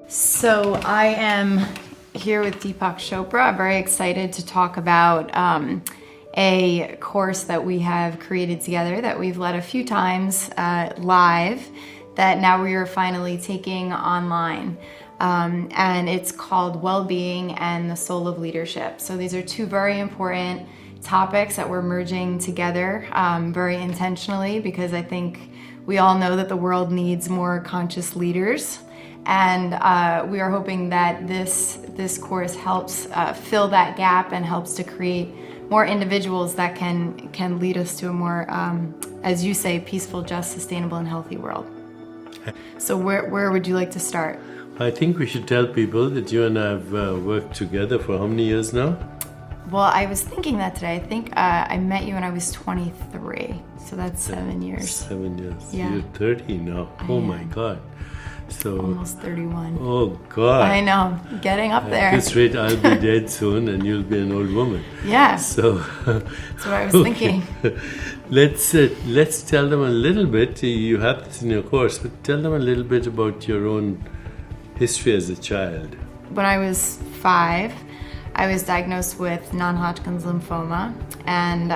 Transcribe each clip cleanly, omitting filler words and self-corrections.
So I am here with Deepak Chopra. I'm very excited to talk about a course that we have created together that we've led a few times live that now we are finally taking online. And it's called Well-Being and the Soul of Leadership. So these are two very important topics that we're merging together very intentionally, because I think we all know that the world needs more conscious leaders. And we are hoping that this course helps fill that gap and helps to create more individuals that can lead us to a more, as you say, peaceful, just, sustainable, and healthy world. So where would you like to start? I think we should tell people that you and I have worked together for how many years now? Well, I was thinking that today. I think I met you when I was 23, so that's 7 years. 7 years. Yeah. You're 30 now. Oh my God. So almost 31. Oh God. I know, getting up there. At this rate, I'll be dead soon, and you'll be an old woman. Yeah. So that's what I was thinking. Let's tell them a little bit. You have this in your course, but tell them a little bit about your own history as a child. When I was 5, I was diagnosed with non-Hodgkin's lymphoma, and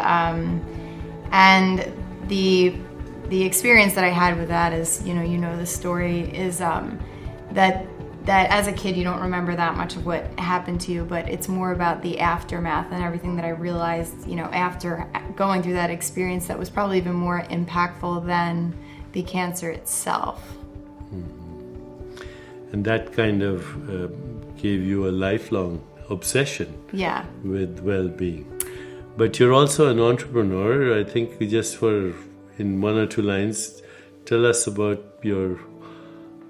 the experience that I had with that is, you know the story is that as a kid you don't remember that much of what happened to you, but it's more about the aftermath and everything that I realized, after going through that experience, that was probably even more impactful than the cancer itself. And that kind of gave you a lifelong obsession with well-being. But you're also an entrepreneur. I think just in one or two lines, tell us about your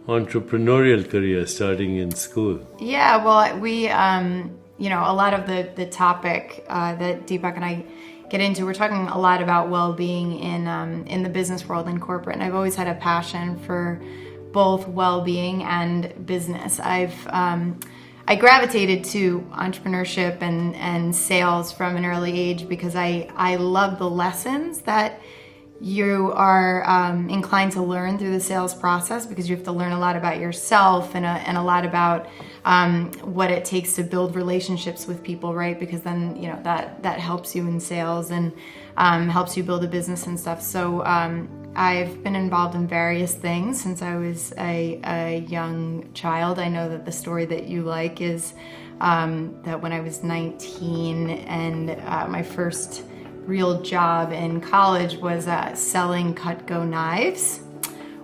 entrepreneurial career starting in school. Yeah, well, we, a lot of the topic that Deepak and I get into, we're talking a lot about well-being in the business world and corporate, and I've always had a passion for both well-being and business. I gravitated to entrepreneurship and sales from an early age because I love the lessons that you are inclined to learn through the sales process, because you have to learn a lot about yourself and a lot about what it takes to build relationships with people, right? Because then that helps you in sales and helps you build a business and stuff. So I've been involved in various things since I was a young child. I know that the story that you like is that when I was 19 and my first real job in college was selling cut-go knives,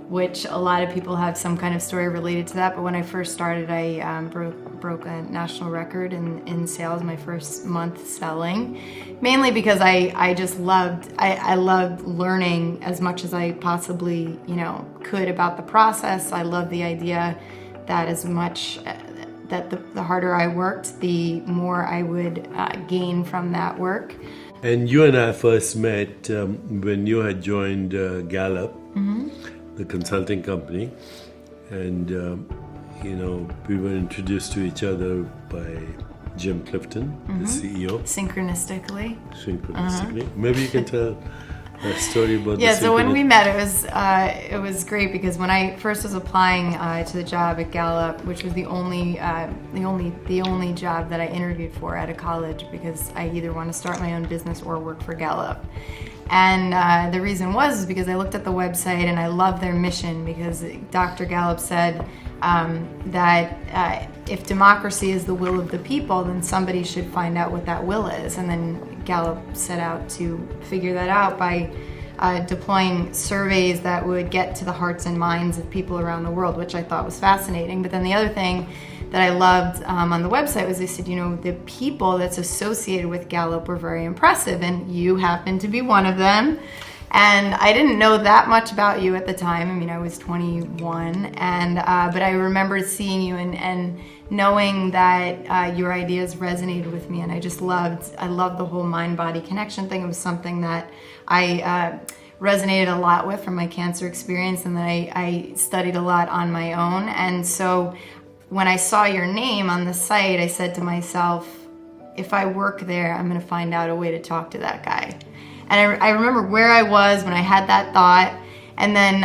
which a lot of people have some kind of story related to that. But when I first started, I broke a national record in sales my first month selling, mainly because I just loved learning as much as I possibly could about the process. I loved the idea that as much that the harder I worked, the more I would gain from that work. And you and I first met when you had joined Gallup, the consulting company, and we were introduced to each other by Jim Clifton, the CEO. Synchronistically. Maybe you can tell a story about Yeah, so when we met, it was great, because when I first was applying to the job at Gallup, which was the only job that I interviewed for out of college, because I either want to start my own business or work for Gallup. And the reason was because I looked at the website and I loved their mission, because Dr. Gallup said that if democracy is the will of the people, then somebody should find out what that will is. And then Gallup set out to figure that out by deploying surveys that would get to the hearts and minds of people around the world, which I thought was fascinating. But then the other thing that I loved on the website was they said, the people that's associated with Gallup were very impressive, and you happen to be one of them. And I didn't know that much about you at the time. I mean, I was 21, but I remember seeing you and knowing that your ideas resonated with me, and I loved the whole mind-body connection thing. It was something that I resonated a lot with from my cancer experience, and that I studied a lot on my own. And so when I saw your name on the site, I said to myself, if I work there, I'm going to find out a way to talk to that guy. And I remember where I was when I had that thought, and then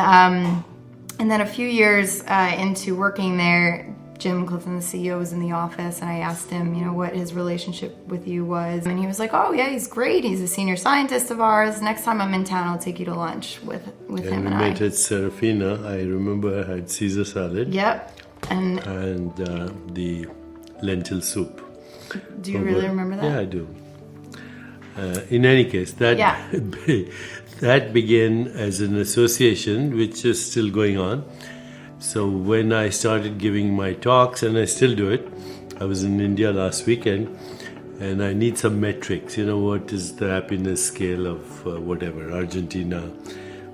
a few years into working there, Jim Clifton, the CEO, was in the office, and I asked him, you know, what his relationship with you was. And he was like, oh, yeah, he's great. He's a senior scientist of ours. Next time I'm in town, I'll take you to lunch with him and I. We met at Serafina. I remember I had Caesar salad. Yep. And the lentil soup. Do you really remember that? Yeah, I do. In any case, that that began as an association, which is still going on. So when I started giving my talks, and I still do it, I was in India last weekend, and I need some metrics. You know, what is the happiness scale of whatever, Argentina?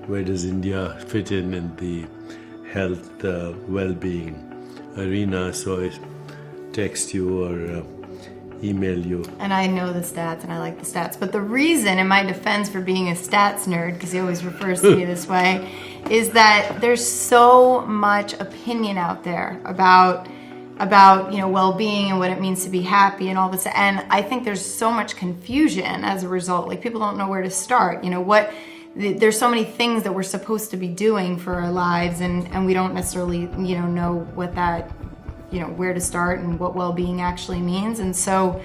Where does India fit in the health, well-being arena? So I text you or email you. And I know the stats, and I like the stats. But the reason, in my defense for being a stats nerd, because he always refers to me this way, is that there's so much opinion out there about you know, well-being and what it means to be happy and all this. And I think there's so much confusion as a result. Like, people don't know where to start. You know, there's so many things that we're supposed to be doing for our lives, and we don't necessarily, you know what that, you know, where to start and what well-being actually means. And so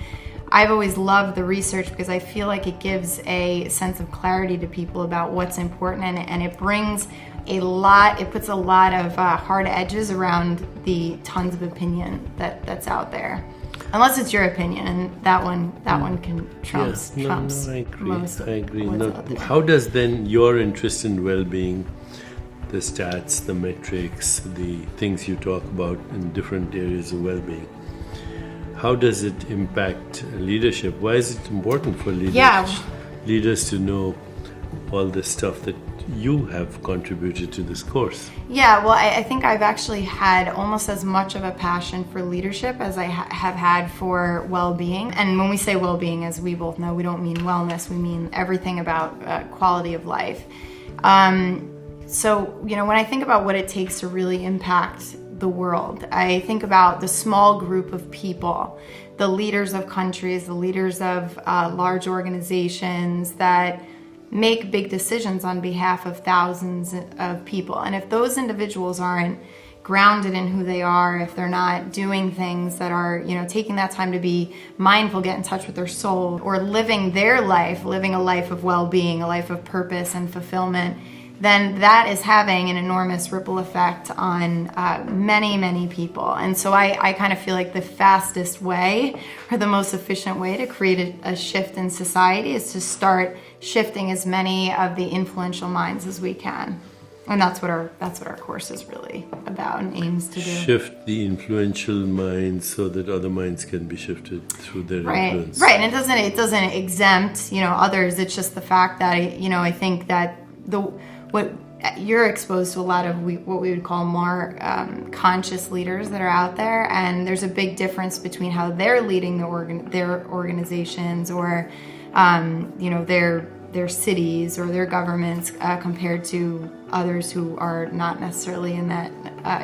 I've always loved the research because I feel like it gives a sense of clarity to people about what's important, and it brings it puts a lot of hard edges around the tons of opinion that's out there. Unless it's your opinion, and that one can trumps I agree. most of what's out there. How does then your interest in well-being, the stats, the metrics, the things you talk about in different areas of well-being, how does it impact leadership? Why is it important for leaders to know all this stuff that you have contributed to this course? Yeah, well, I think I've actually had almost as much of a passion for leadership as I have had for well-being. And when we say well-being, as we both know, we don't mean wellness. We mean everything about quality of life. So, you know, when I think about what it takes to really impact the world, I think about the small group of people, the leaders of countries, the leaders of large organizations that make big decisions on behalf of thousands of people. And if those individuals aren't grounded in who they are, if they're not doing things that are, you know, taking that time to be mindful, get in touch with their soul, or living their life, living a life of well-being, a life of purpose and fulfillment, then that is having an enormous ripple effect on many, many people. And so I kind of feel like the fastest way, or the most efficient way to create a shift in society, is to start shifting as many of the influential minds as we can. And that's what our course is really about and aims to do. Shift the influential minds so that other minds can be shifted through their influence. Right. And it doesn't exempt, you know, others. It's just the fact that, you know, I think that what you're exposed to a lot of what we would call more conscious leaders that are out there, and there's a big difference between how they're leading their organizations or you know, their cities or their governments compared to others who are not necessarily in that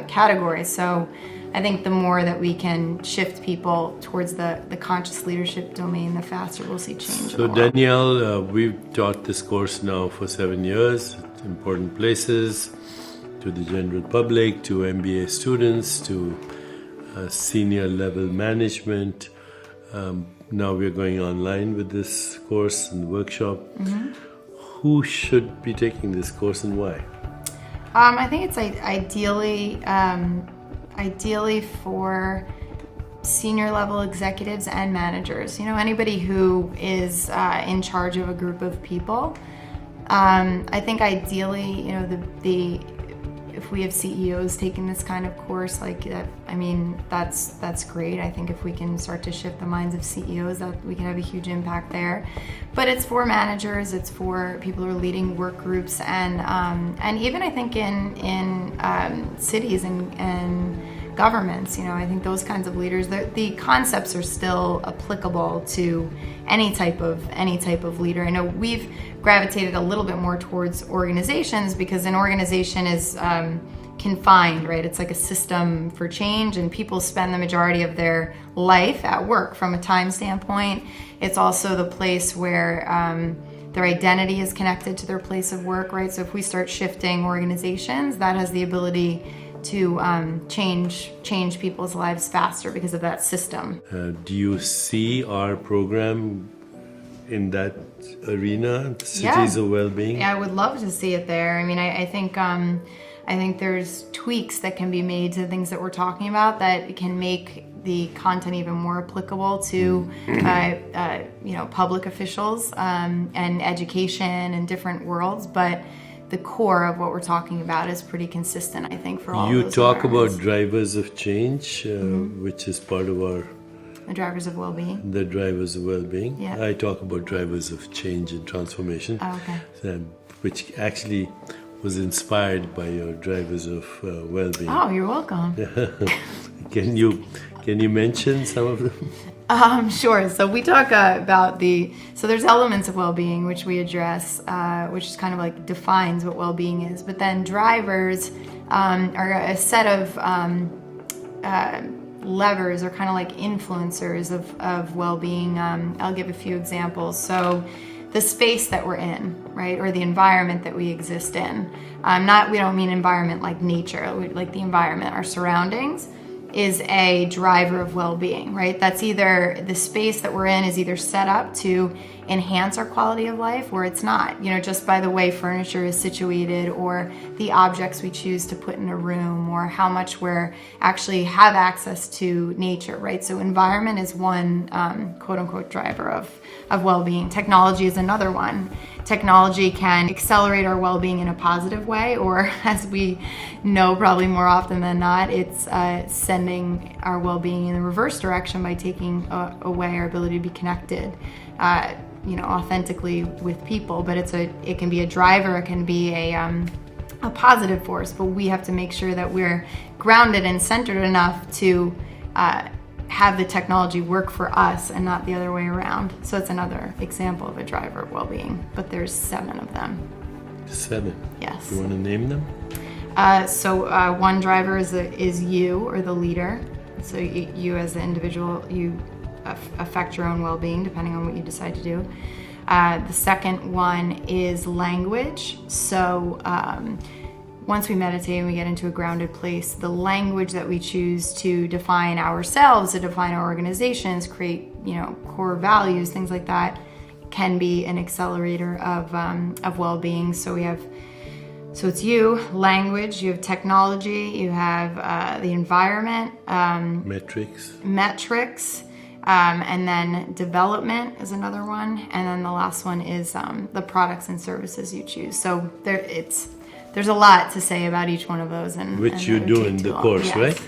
category. So I think the more that we can shift people towards the conscious leadership domain, the faster we'll see change. So Danielle, we've taught this course now for 7 years. Important places, to the general public, to MBA students, to senior level management. Now we're going online with this course and workshop. Mm-hmm. Who should be taking this course and why? I think it's ideally for senior level executives and managers. You know, anybody who is in charge of a group of people. I think ideally, you know, if we have CEOs taking this kind of course like that, I mean, that's great. I think if we can start to shift the minds of CEOs, that we can have a huge impact there. But it's for managers, it's for people who are leading work groups, and even I think in cities and governments, you know, I think those kinds of leaders, the concepts are still applicable to any type of leader. I know we've gravitated a little bit more towards organizations because an organization is confined, right? It's like a system for change, and people spend the majority of their life at work from a time standpoint. It's also the place where their identity is connected to their place of work, right? So if we start shifting organizations, that has the ability change people's lives faster because of that system. Do you see our program in that arena, Cities of Wellbeing? Yeah, I would love to see it there. I mean, I think there's tweaks that can be made to things that we're talking about that can make the content even more applicable to public officials and education and different worlds, but the core of what we're talking about is pretty consistent, I think, for all of those You talk environments. about drivers of change, which is part of our... The drivers of well-being. The drivers of well-being. Yeah. I talk about drivers of change and transformation, Oh, okay. Which actually was inspired by your drivers of well-being. Oh, you're welcome. Can you mention some of them? Sure. So we talk about so there's elements of well-being which we address, which is kind of like defines what well-being is. But then drivers are a set of levers or kind of like influencers of well-being. I'll give a few examples. So the space that we're in, right, or the environment that we exist in. We don't mean environment like nature, like the environment, our surroundings, is a driver of well-being, right? That's either the space that we're in is either set up to enhance our quality of life or it's not, just by the way furniture is situated or the objects we choose to put in a room or how much we're actually have access to nature, right? So environment is one quote unquote driver of well-being. Technology is another one. Technology can accelerate our well-being in a positive way, or as we know probably more often than not, it's sending our well-being in the reverse direction by taking away our ability to be connected authentically with people. But it can be a driver, it can be a positive force, but we have to make sure that we're grounded and centered enough to have the technology work for us and not the other way around. So it's another example of a driver of well-being, but there's 7 of them. 7? Yes. You want to name them? One driver is you, or the leader. So you as the individual, you affect your own well-being depending on what you decide to do. The second one is language. So once we meditate and we get into a grounded place, the language that we choose to define ourselves, to define our organizations, create core values, things like that, can be an accelerator of well-being. So it's you, language, you have technology, you have the environment, metrics, and then development is another one, and then the last one is the products and services you choose. So there's a lot to say about each one of those, which you do in the course, yes. Right?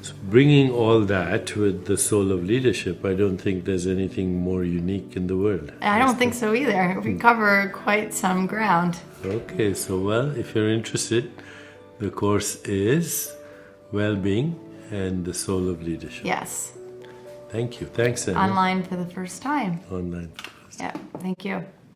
So bringing all that with the soul of leadership, I don't think there's anything more unique in the world. I don't think so either. We cover quite some ground. Okay, so if you're interested, the course is Well-Being and the Soul of Leadership. Yes. Thank you. Thanks, Danielle. Online for the first time. Online. Yeah, thank you.